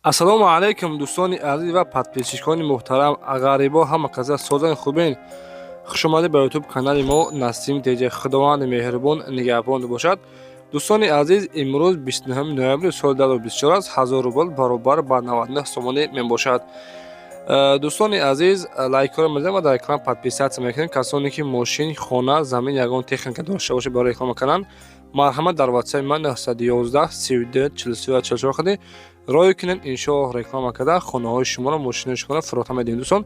ассалому алайкум дӯстони азиз ва подписчикони муҳтарам, ғарибо ҳама каза созани хубен. хушомадед ба ютуб канали мо Насим Теҷа. Худованди меҳрубон нигаҳбон бошад. дӯстони азиз, имрӯз 29 ноябри соли 2024 аст. 1000 рубл баробар ба 99 сомонӣ мебошад. дӯстони азиз, лайкҳоро мезанед ва дар экран подписатсия мекунед. касоне ки мошин, хона, замин ягон техника дошта бошед барои реклама кардан, марҳамат дар ватсаби ман 911 32 44 44 ходи роё кунед. иншоаллоҳ реклама карда хонаҳои шуморо, мошинаи шуморо фурохта медиҳем. дӯстон,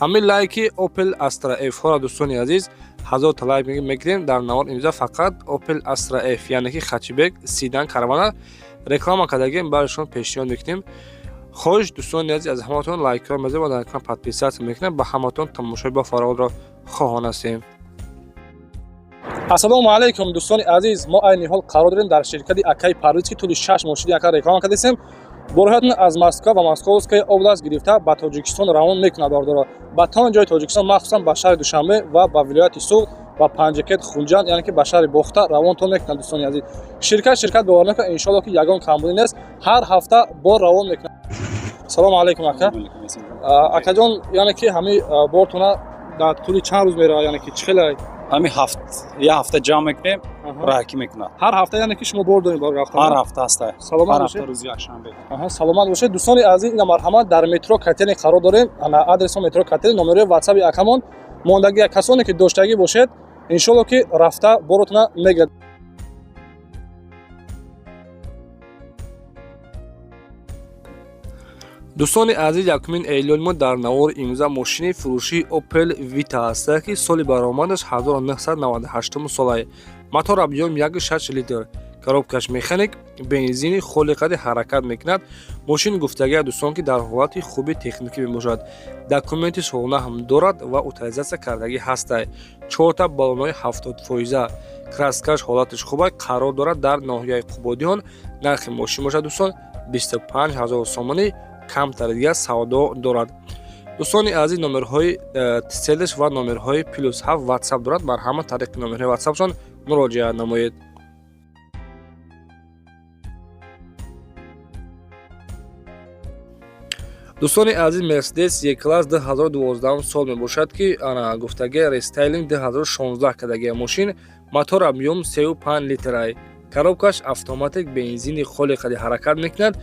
ҳамин лайки Opel Astra F-ҳоро дӯстони азиз 1000 та лайк мегирем. дар навор имзо фақат Opel Astra F, яъне ки хачибек седан карвана реклама кардагем, барашон пешниҳод мекунем. хоҳиш дӯстони азиз, аз ҳаматон лайкҳоро мезанед ва дар экран подписатсия мекунед. ба ҳаматон тамошои ба фаровонро хоҳон ҳастем. ассалому алайкум дӯстони азиз, мо айни ҳол қарор дорем дар ширкати Акай Парвиз ки тӯли 6 мошини ака реклама кардем. Бороҳатон аз Москва ва Московская област гирифта ба Тоҷикистон равон мекунад дордоро. Ба тамоми ҷои Тоҷикистон, махсусан ба шаҳри Душанбе ва ба вилояти Суғ ва Панҷакет Хунҷанд, яъне ки ба шаҳри Бохта равонтон мекунад дӯстони азиз. Ширкат бовар мекунад, иншоаллоҳ ки ягон камбудӣ нест. Ҳар ҳафта бор равон мекунад. Салому алайкум ака. Акаҷон, яъне ки ҳамин бортона дар тӯли чанд рӯз меравад, яъне ки чихелай? ҳамин я ҳафта ҷамъ мекунем, раҳкӣ мекунад. ҳар ҳафта яъне ки шумо бор доред барои рафтан? ҳар ҳафта аст. Саломат бошед. Рӯзи якшанбе. Саломат бошед. дӯстони азиз, ина марҳамат дар метро Катени қарор дорем. Ана адресо метро Катени, номерои ватсаби акамон мондагия касоне ки доштагӣ бошед, иншоаллоҳ ки рафта боротона мегирад. дӯстони азиз, 1 июли мо дар навор имза мошини фурӯшии Opel Vita аст ки соли баромадаш 1998 солае. Мотор объём 1.6 литр, коробкаш механик, бензини холиқади ҳаракат мекунад. мошин гуфтагия дӯстон ки дар ҳолати хуби техникӣ мебошад. документи солона ҳам дорад ва утилизатсия кардагӣ ҳастай. 4 та баллонои 70%, краскаш ҳолаташ хуба, қарор дорад дар ноҳияи Қубодиён. нархи мошин бошад дӯстон 25000 сомонӣ, камтар дига савдо дорад. дӯстони азиз, номерҳои селеш ва номерҳои +7 ватсап дорад. марҳамат тариқи номерҳои ватсапшон муроҷиат намоед. дӯстони азиз, Mercedes E-Class 2012 сол мебошад ки ана гуфтагия рестайлинг 2016 кардагия мошин. мотор объём 3.5 литрай, коробкаш автоматик, бензини холиқади ҳаракат мекунад.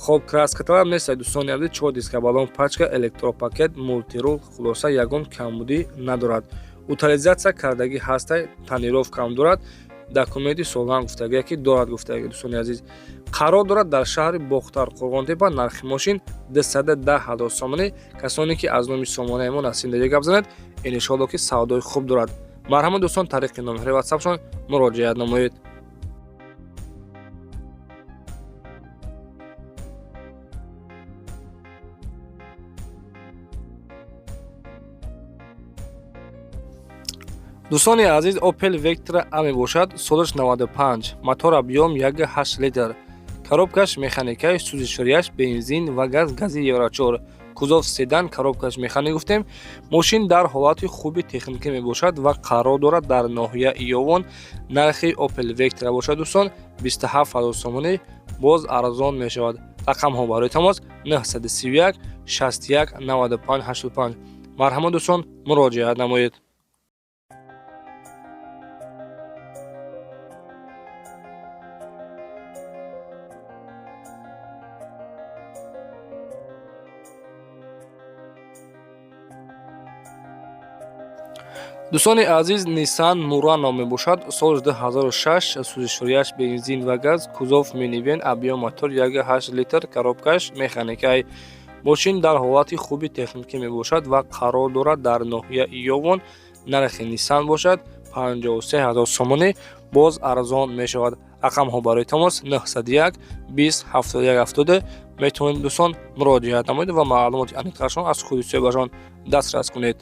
хоб краскаталаб нест дӯстони азиз. 4 диска баллон пачка, электропакет, мултирул, хулоса ягон камбудӣ надорад. утилизатсия кардагӣ ҳастай, тонировка ҳам дорад. документи солан гуфтагия ки дорад гуфтагия дӯстони азиз. қарор дорад дар шаҳри Бохтар Қурғонтепа. нархи мошин 210000 сомонӣ. касоне ки аз номи сомонаи мо Насим Теҷа гап занед, иншоаллоҳ ки савдои хуб дорад. марҳамат дӯстон, тариқи номерҳои ватсапшон муроҷиат намоед. дӯстони азиз, Opel Vectra A мебошад. солаш 95, мотор объём 1.8 литр, коробкаш механикаи сӯзишворияш бензин ва гази Евро 4, кузов седан, коробкаш механик гуфтем. мошин дар ҳолати хуби техникӣ мебошад ва қарор дорад дар ноҳия Иёвон. нархи Opel Vectra бошад дӯстон 27000 сомонӣ, боз арзон мешавад. рақамҳо барои тамос 931 61 95 85. марҳамат дӯстон, муроҷиат намоед. дӯстони азиз, Nissan Murano мебошад. солаш 2006, сӯзишворияш бензин ва газ, кузов минивен, объём мотор 1.8 литр, коробкаш механикай. мошин дар ҳолати хуби техникӣ мебошад ва қарор дорад дар ноҳия Иёвон. нархи Nissan бошад 53000 сомонӣ, боз арзон мешавад. рақамҳо барои тамос 901 20 71 70. метавонед дӯстон муроҷиат намоед ва маълумоти аниқашон аз худи соҳибашон дастрас кунед.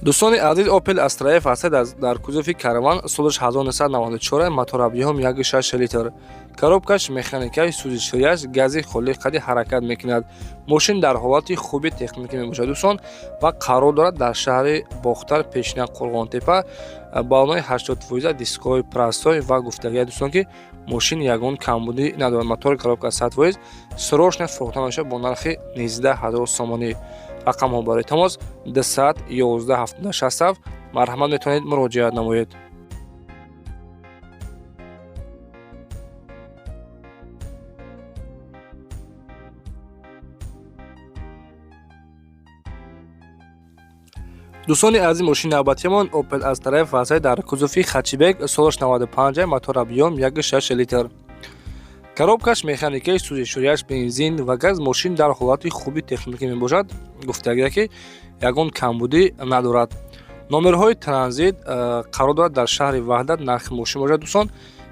дӯстони азиз, Opel Astra F ҳастед дар кузуфи караван соли 1994 мотор объём 1.6 литр, коробкаш механикаи сӯзишвориаш, гази холӣ қади ҳаракат мекунад. Мошин дар ҳолати хуби техникӣ мебошад дӯстон ва қарор дорад дар шаҳри Бохтар, Пешина, Қурғонтепа. Балонои 80 дисковой прастой ва гуфтагӯяд дӯстон ки мошин ягон камбудӣ надорад. Мотори коробка 100%, срочно фурӯхта мешавад бо нархи 19000 сомонӣ. рақамҳо барои тамос 200 11 70 марҳамат метавонед муроҷиат намоед. дӯстони азиз, мошини навбатиямон Opel Astra F ҳастед дар кузуфи хачибек солаш 95, мотор объём 1.6 литр. коробкаш механикаи сӯзишвориаш, бензин ва газ. Мошин дар ҳолати хуби техникӣ мебошад. Гуфтагӯяд ки ягон камбудӣ надорад. номерҳои транзит қарор дорад дар шаҳри Ваҳдат. нархи мошин бошад дӯстон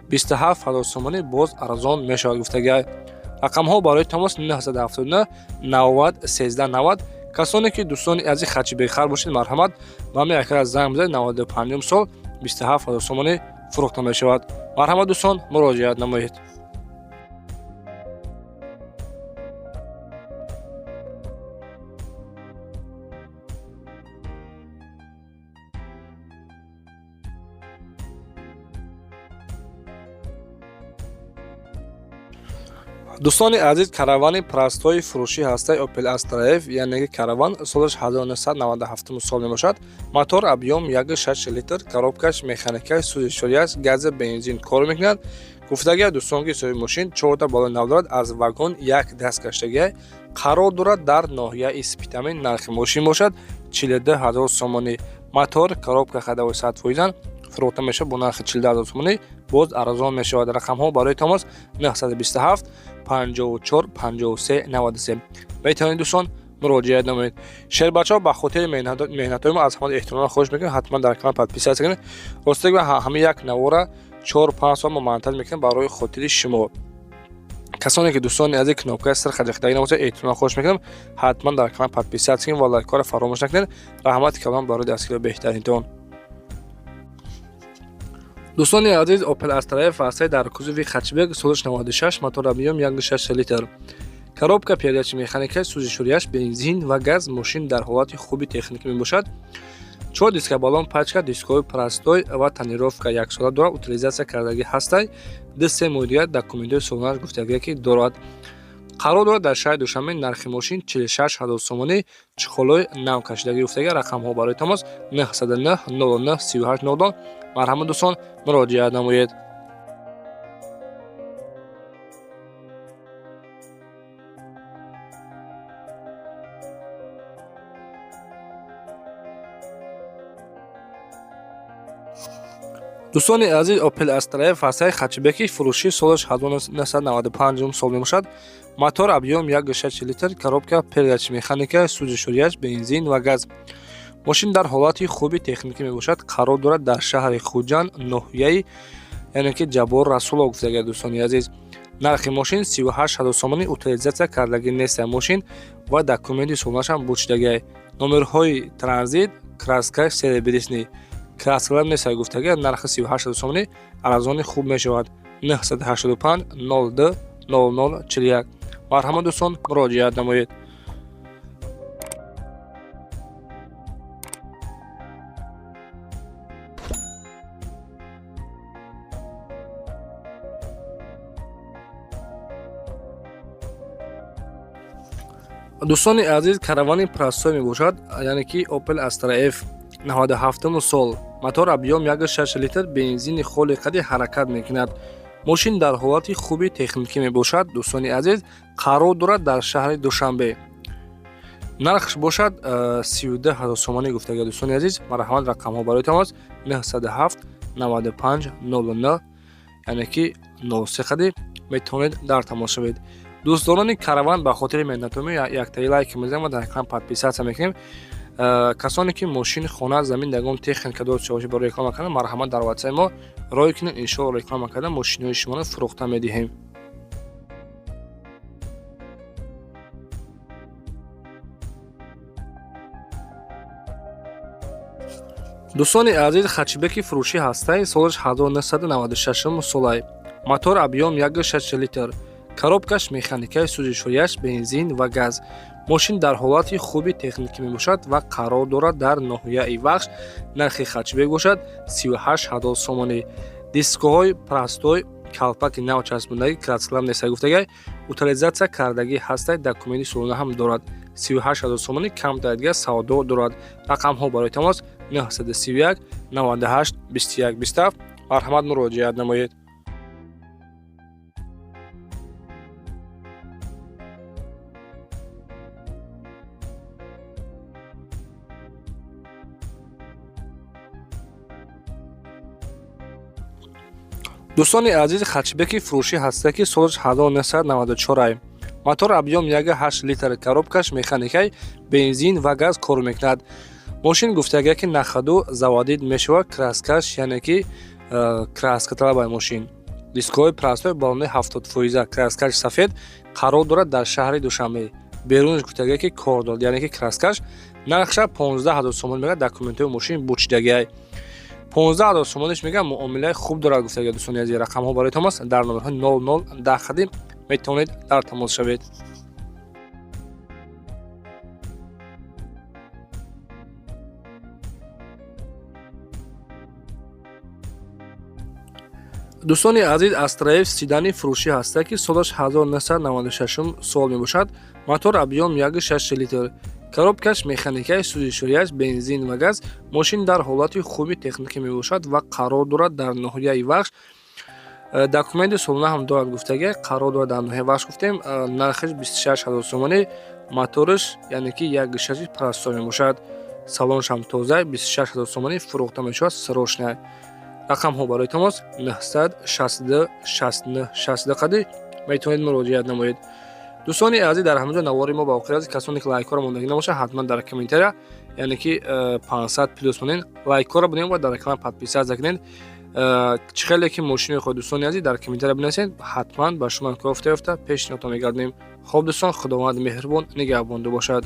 27000 сомонӣ, боз арзон мешавад. Гуфтагӯяд рақамҳо барои тамос 979 90 1390. касоне ки дӯстони азиз хачибекхар бошед, марҳамат ба ҳамин якара занг бизанед. 95 сол 27000 сомонӣ фурӯхта мешавад. марҳамат дӯстон, муроҷиат намоед. дӯстони азиз, каравани прастои фурӯшӣ ҳастаи Opel Astra F, яъне ки караван солаш 1997 сол мебошад. мотор объём 1.6 литр, коробкаш механикаи сӯзишвориаш, гази бензин кор мекунад. гуфтагӯяд дӯстон ки соҳиби мошин 4 балони нав дорад, аз вагон як дастгаштагӣ қарор дорад дар ноҳияи Спитамин. нархи мошин бошад 42000 сомонӣ. мотор, коробка ходовой 100% фурӯхта мешавад бо нархи 42000 сомонӣ, боз арзон мешавад. рақамҳо барои тамос 927 54 53 93. метавонед дӯстон муроҷиат намоед. Шербачаҳо ба хотири меҳнатҳои мо аз ҳама эҳтиром хоҳиш мекунем. ҳатман дар канал подписатсия кунед. ростиги ҳамин як навора 4-5 соат мо монтаж мекунем барои хотири шумо. касоне ки дӯстони азиз кнопкаи сир хаҷахтагӣ намосед, эҳтиром хоҳиш мекунем. ҳатман дар канал подписатсия кунед ва лайккора фаромӯш накунед. раҳмати калон барои дастгирии беҳтаринтон. дӯстони азиз, Opel Astra F ҳастед дар кузуфи хачбек солаш 96, мотор объём 1.6 литр, коробка передачи механикаи сӯзишвориаш, бензин ва газ. мошин дар ҳолати хуби техникӣ мебошад. 4 диска балон, пачка, дисковой прастой ва тонировка 1 сола дорад. утилизатсия кардагӣ ҳастай. ДС мудирият документҳои солонаш гуфтагӯяд ки дорад. қарор дорад дар шаҳри Душанбе. нархи мошин 46000 сомонӣ, чухолҳои нав кашидагӣ. гуфтагӯяд рақамҳо барои тамос 909 09 38 00. марҳамат дӯстон, муроҷиат намоед. дӯстони азиз, Opel Astra F ҳастаи хачбеки фурӯшӣ солаш 1995 сол мебошад. мотор объём 1.6 литр, коробка передачи механикаи сӯзишвориаш, бензин ва газ. мошин дар ҳолати хуби техникӣ мебошад. қарор дорад дар шаҳри Хуҷанд, ноҳияи яъне ки Ҷабор Расулов. гуфтагӯяд дӯстони азиз, нархи мошин 38000 сомонӣ, утилизатсия кардагӣ нестаи мошин ва документи солонашам бучдагӣ. номерҳои транзит, краскаш серебрисный. краскалар нестаи гуфтагӯяд нархи 38000 сомонӣ, арзони хуб мешавад. 985 02 00 41. марҳамат дӯстон, муроҷиат намоед. дӯстони азиз, каравани прастой мебошад, яъне ки Opel Astra F 97 сол, мотор объём 1.6 литр, бензини холи қади ҳаракат мекунад. мошин дар ҳолати хуби техникӣ мебошад. дӯстони азиз, қарор дорад дар шаҳри Душанбе. нархш бошад 32000 сомонӣ. гуфтагӯяд дӯстони азиз, марҳамат рақамҳо барои тамос 907 95 09, яъне ки 03 қади метавонед дар тамос шавед. дӯстдорони караван ба хотири меҳнатҳои яктаи лайк мезанем ва дар канал подписатсия мекунем. касоне ки мошини хона, замин, ягон техника дорад шавашӣ барои реклама кардан, марҳамат дар ватсаи мо рой кунед. иншоалло реклама кардан мошиниҳои шуморо фурӯхта медиҳем. дӯстони азиз, хачбеки фурӯшӣ ҳастаи соли 1996 солай. Мотор объём 1.6 литр. Коробкаш механикаи сӯзишҳояш бензин ва газ. Мошин дар ҳолати хуби техникӣ мебошад ва қарор дорад дар ноҳияи вахш. Нархи хачбек бошад 38,000 сомонӣ. Дискоҳои простой, калпаки нав часпондагӣ кратслам неста гуфтагай, утилизатсия кардагӣ ҳастай, документи солона ҳам дорад. 38,000 сомонӣ камтар дигар савдо дорад. Рақамҳо барои тамос 931 98 21 27. Марҳамат, муроҷиат намоед. дӯстони азиз, хачбеки фурӯшӣ ҳастае, ки соли 1994. Мотор объём 1.8 литр. Коробкаш механикаи бензин ва газ кор мекунад. Мошин гуфтагия, ки нахаду заводид мешавад. Краскаш, яъне ки краска талабай мошин. Дискоҳои простой балони 70%. Краскаш сафед, қарор дорад дар шаҳри Душанбе. Берунаш гуфтагия, ки кор дорад, яъне ки краскаш. Нархша 15,000 сомон мегӯяд. Документҳои мошин бучидагиай. 15,000 сомониш мегӯяд, муомилаи хуб дорад гуфтагия. дӯстони азиз, рақамҳо барои тамос дар номерҳои 0010 хадим метавонед дар тамос шавед. дӯстони азиз, Астраев седани фурӯшӣ ҳастае, ки солаш 1996 сол мебошад. Мотор объём 1.6 литр. Коробкаш механикаи сӯзишҳояш бензин ва газ. Мошин дар ҳолати хуби техникӣ мебошад ва қарор дорад дар ноҳияи вахш. Документи солона ҳам дорад гуфтагия, қарор дорад дар ноҳияи вахш гуфтем. Нархиш 26,000 сомонӣ. Моториш яъне ки 1.6 простой мебошад. Салонш ҳам тоза, 26,000 сомонӣ фурӯхта мешавад срочная. рақамҳо барои тамос 960 69 60 қади метавонед муроҷиат намоед. дӯстони азиз, дар ҳамаҷо навори мо ба охир аст. Касоне ки лайкҳоро мондагӣ набошад, ҳатман дар комментария, яъне ки 500 плюс монед, лайкҳоро бинем ва дар канал подписат закунед. Чӣ хеле ки мошин мехоҳед, дӯстони азиз, дар комментария бинависед, ҳатман ба шумо кофта ёфта пешниҳодтон мегардем. Хоб дӯстон, худованд меҳрубон нигаҳбонда бошад.